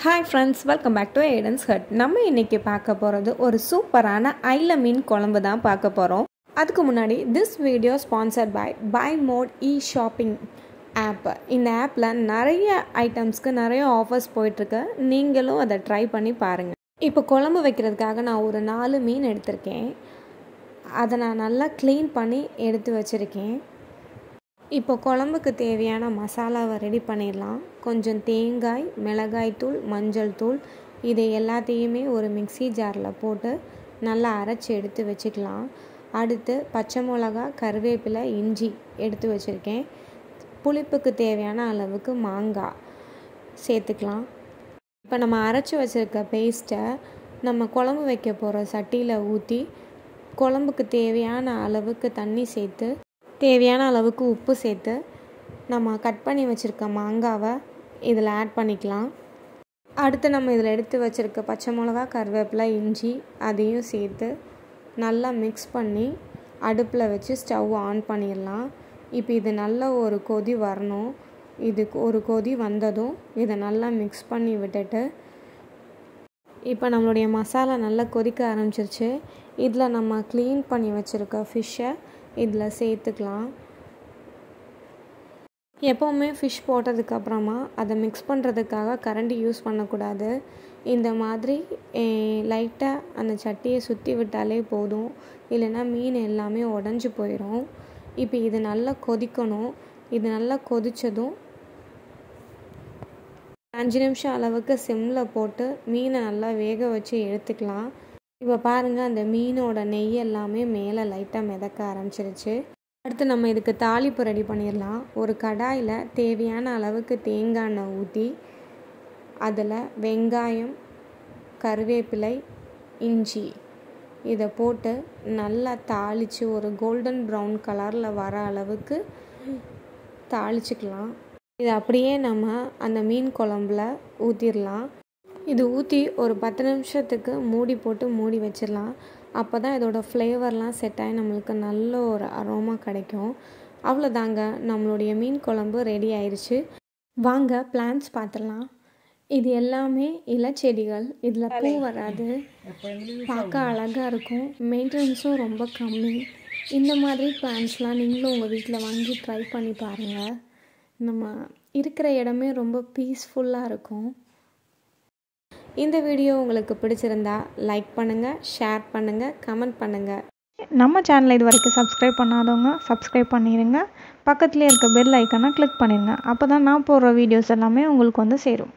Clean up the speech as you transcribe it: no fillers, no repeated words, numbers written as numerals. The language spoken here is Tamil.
Hi friends, welcome back to Aiden's Hut. நம்ம இன்னைக்கு பார்க்க போறது ஒரு சூப்பரான ஐல மீன் குழம்பு தான் பார்க்க போறோம். அதுக்கு முன்னாடி this video sponsored by Buy Mode e-shopping app. இந்த ஆப்ல நிறைய ஐட்டம்ஸ்க்கு நிறைய ஆஃபர்ஸ் போயிட்டு இருக்கு. நீங்களும் அதை ட்ரை பண்ணி பாருங்க. இப்போ குழம்பு வைக்கிறதுக்காக நான் ஒரு 4 மீன் எடுத்திருக்கேன். அதை நான் நல்லா க்ளீன் பண்ணி எடுத்து வச்சிருக்கேன். இப்போ குழம்புக்கு தேவையான மசாலாவை ரெடி பண்ணிடலாம். கொஞ்சம் தேங்காய், மிளகாய் தூள், மஞ்சள் தூள் இதை எல்லாத்தையுமே ஒரு மிக்ஸி ஜாரில் போட்டு நல்லா அரைச்சி எடுத்து வச்சுக்கலாம். அடுத்து பச்சை மிளகா, கருவேப்பிலை, இஞ்சி எடுத்து வச்சுருக்கேன். புளிப்புக்கு தேவையான அளவுக்கு மாங்காய் சேர்த்துக்கலாம். இப்போ நம்ம அரைச்சி வச்சுருக்க பேஸ்ட்டை நம்ம குழம்பு வைக்க போகிற சட்டியில் ஊற்றி குழம்புக்கு தேவையான அளவுக்கு தண்ணி சேர்த்து தேவையான அளவுக்கு உப்பு சேர்த்து நம்ம கட் பண்ணி வச்சுருக்க மாங்காவை இதில் ஆட் பண்ணிக்கலாம். அடுத்து நம்ம இதில் எடுத்து வச்சுருக்க பச்சை மிளகா, கருவேப்பிலை, இஞ்சி அதையும் சேர்த்து நல்லா மிக்ஸ் பண்ணி அடுப்பில் வச்சு ஸ்டவ் ஆன் பண்ணிடலாம். இப்போ இது நல்ல ஒரு கொதி வரணும். இதுக்கு ஒரு கொதி வந்ததும் இதை நல்லா மிக்ஸ் பண்ணி விட்டுட்டு இப்போ நம்மளுடைய மசாலா நல்லா கொதிக்க ஆரம்பிச்சிருச்சு. இதில் நம்ம க்ளீன் பண்ணி வச்சுருக்க ஃபிஷ்ஷை இதில் சேர்த்துக்கலாம். எப்போவுமே ஃபிஷ் போட்டதுக்கப்புறமா அதை மிக்ஸ் பண்ணுறதுக்காக கரண்டி யூஸ் பண்ணக்கூடாது. இந்த மாதிரி லைட்டாக அந்த சட்டியை சுற்றி விட்டாலே போதும், இல்லைன்னா மீன் எல்லாமே உடஞ்சி போயிடும். இப்போ இது நல்லா கொதிக்கணும். இது நல்லா கொதித்ததும் 5 நிமிஷம் அளவுக்கு சிம்மில் போட்டு மீனை நல்லா வேக வச்சு எடுத்துக்கலாம். இப்போ பாருங்கள், அந்த மீனோட நெய் எல்லாமே மேலே லைட்டாக மிதக்க ஆரம்பிச்சிருச்சு. அடுத்து நம்ம இதுக்கு தாளிப்பு ரெடி பண்ணிடலாம். ஒரு கடாயில் தேவையான அளவுக்கு தேங்காய் எண்ணெய் ஊற்றி அதில் வெங்காயம், கருவேப்பிலை, இஞ்சி இதை போட்டு நல்லா தாளித்து ஒரு கோல்டன் ப்ரௌன் கலரில் வர அளவுக்கு தாளிச்சுக்கலாம். இது அப்படியே நம்ம அந்த மீன் குழம்புல ஊற்றிடலாம். இது ஊற்றி ஒரு 10 நிமிஷத்துக்கு மூடி போட்டு மூடி வச்சிடலாம். அப்போ தான் இதோட ஃப்ளேவர்லாம் செட் ஆகி நம்மளுக்கு நல்ல ஒரு அரோமா கிடைக்கும். அவ்வளோதாங்க, நம்மளுடைய மீன் குழம்பு ரெடி ஆயிடுச்சு. வாங்க பிளான்ட்ஸ் பார்த்துடலாம். இது எல்லாமே இலைச்செடிகள். இதில் பூ வராது, பார்க்க அழகாக இருக்கும், மெயின்டெனன்ஸும் ரொம்ப கம்மி. இந்த மாதிரி பிளான்ட்ஸ்லாம் நீங்களும் உங்கள் வீட்டில் வாங்கி ட்ரை பண்ணி பாருங்கள். நம்ம இருக்கிற இடமே ரொம்ப பீஸ்ஃபுல்லாக இருக்கும். இந்த வீடியோ உங்களுக்கு பிடிச்சிருந்தா லைக் பண்ணுங்கள், ஷேர் பண்ணுங்கள், கமெண்ட் பண்ணுங்கள். நம்ம சேனலை இது வரைக்கும் சப்ஸ்கிரைப் பண்ணாதவங்க சப்ஸ்கிரைப் பண்ணிடுங்க. பக்கத்துலேயே இருக்க பெல் ஐக்கானை கிளிக் பண்ணிடுங்க. அப்போ தான் நான் போடுற வீடியோஸ் எல்லாமே உங்களுக்கு வந்து சேரும்.